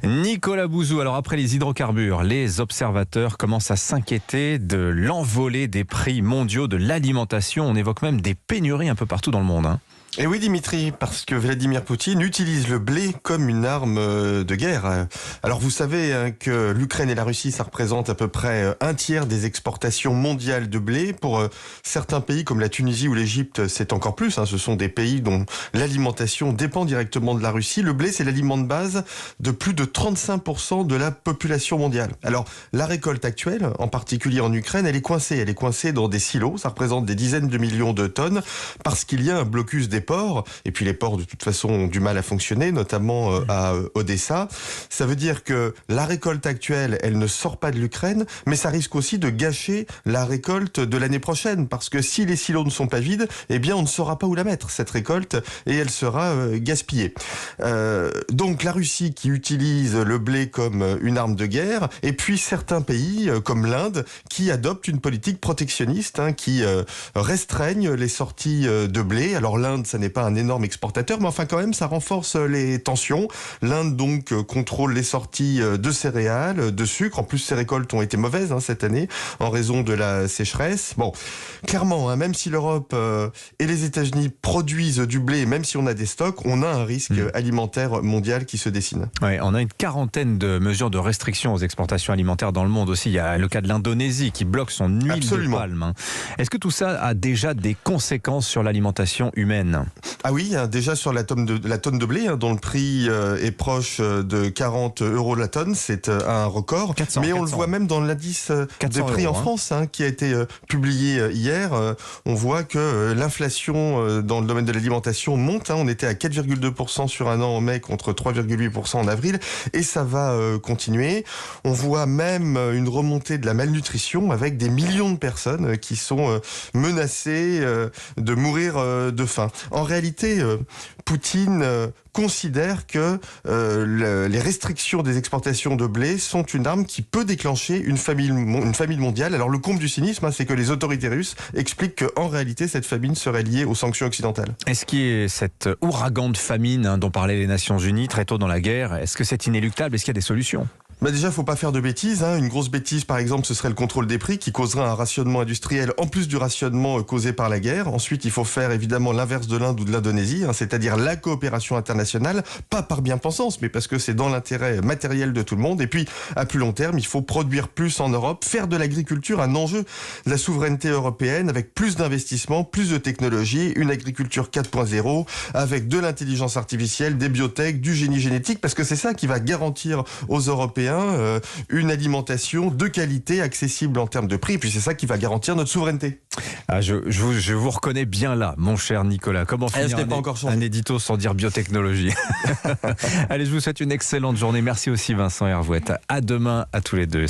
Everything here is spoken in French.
Nicolas Bouzou, alors après les hydrocarbures, les observateurs commencent à s'inquiéter de l'envolée des prix mondiaux de l'alimentation. On évoque même des pénuries un peu partout dans le monde. Et oui Dimitri, parce que Vladimir Poutine utilise le blé comme une arme de guerre. Alors vous savez que l'Ukraine et la Russie, ça représente à peu près un tiers des exportations mondiales de blé. Pour certains pays comme la Tunisie ou l'Égypte, c'est encore plus. Ce sont des pays dont l'alimentation dépend directement de la Russie. Le blé, c'est l'aliment de base de plus de 35% de la population mondiale. Alors la récolte actuelle, en particulier en Ukraine, elle est coincée. Elle est coincée dans des silos. Ça représente des dizaines de millions de tonnes parce qu'il y a un blocus des ports, et puis les ports de toute façon ont du mal à fonctionner, notamment à Odessa. Ça veut dire que la récolte actuelle, elle ne sort pas de l'Ukraine, mais ça risque aussi de gâcher la récolte de l'année prochaine, parce que si les silos ne sont pas vides, eh bien on ne saura pas où la mettre, cette récolte, et elle sera gaspillée. Donc la Russie qui utilise le blé comme une arme de guerre, et puis certains pays, comme l'Inde, qui adoptent une politique protectionniste, qui restreignent les sorties de blé. Alors l'Inde, ça n'est pas un énorme exportateur, mais enfin quand même, ça renforce les tensions. L'Inde donc contrôle les sorties de céréales, de sucre. En plus, ces récoltes ont été mauvaises cette année en raison de la sécheresse. Bon, clairement, même si l'Europe et les États-Unis produisent du blé, même si on a des stocks, on a un risque alimentaire mondial qui se dessine. Ouais, on a une quarantaine de mesures de restriction aux exportations alimentaires dans le monde aussi. Il y a le cas de l'Indonésie qui bloque son huile de palme. Est-ce que tout ça a déjà des conséquences sur l'alimentation humaine ? Ah oui, déjà sur la tonne de blé, dont le prix est proche de 40 € la tonne, c'est un record. 400, mais on 400. le voit même dans l'indice des prix en France, qui a été publié hier. On voit que l'inflation dans le domaine de l'alimentation monte. On était à 4,2% sur un an en mai contre 3,8% en avril. Et ça va continuer. On voit même une remontée de la malnutrition avec des millions de personnes qui sont menacées de mourir de faim. En réalité, Poutine considère que les restrictions des exportations de blé sont une arme qui peut déclencher une famine mondiale. Alors le comble du cynisme, c'est que les autorités russes expliquent qu'en réalité, cette famine serait liée aux sanctions occidentales. Est-ce qu'il y a cet ouragan de famine dont parlaient les Nations Unies très tôt dans la guerre, est-ce que c'est inéluctable ? Est-ce qu'il y a des solutions ? Déjà, faut pas faire de bêtises. Une grosse bêtise, par exemple, ce serait le contrôle des prix qui causerait un rationnement industriel en plus du rationnement causé par la guerre. Ensuite, il faut faire évidemment l'inverse de l'Inde ou de l'Indonésie, c'est-à-dire la coopération internationale, pas par bien-pensance, mais parce que c'est dans l'intérêt matériel de tout le monde. Et puis, à plus long terme, il faut produire plus en Europe, faire de l'agriculture un enjeu de la souveraineté européenne avec plus d'investissements, plus de technologies, une agriculture 4.0 avec de l'intelligence artificielle, des biotech, du génie génétique, parce que c'est ça qui va garantir aux Européens une alimentation de qualité, accessible en termes de prix, et puis c'est ça qui va garantir notre souveraineté. Je vous reconnais bien là, mon cher Nicolas. Comment finir un édito sans dire biotechnologie? Allez, je vous souhaite une excellente journée. Merci aussi Vincent Hervouette. À demain à tous les deux.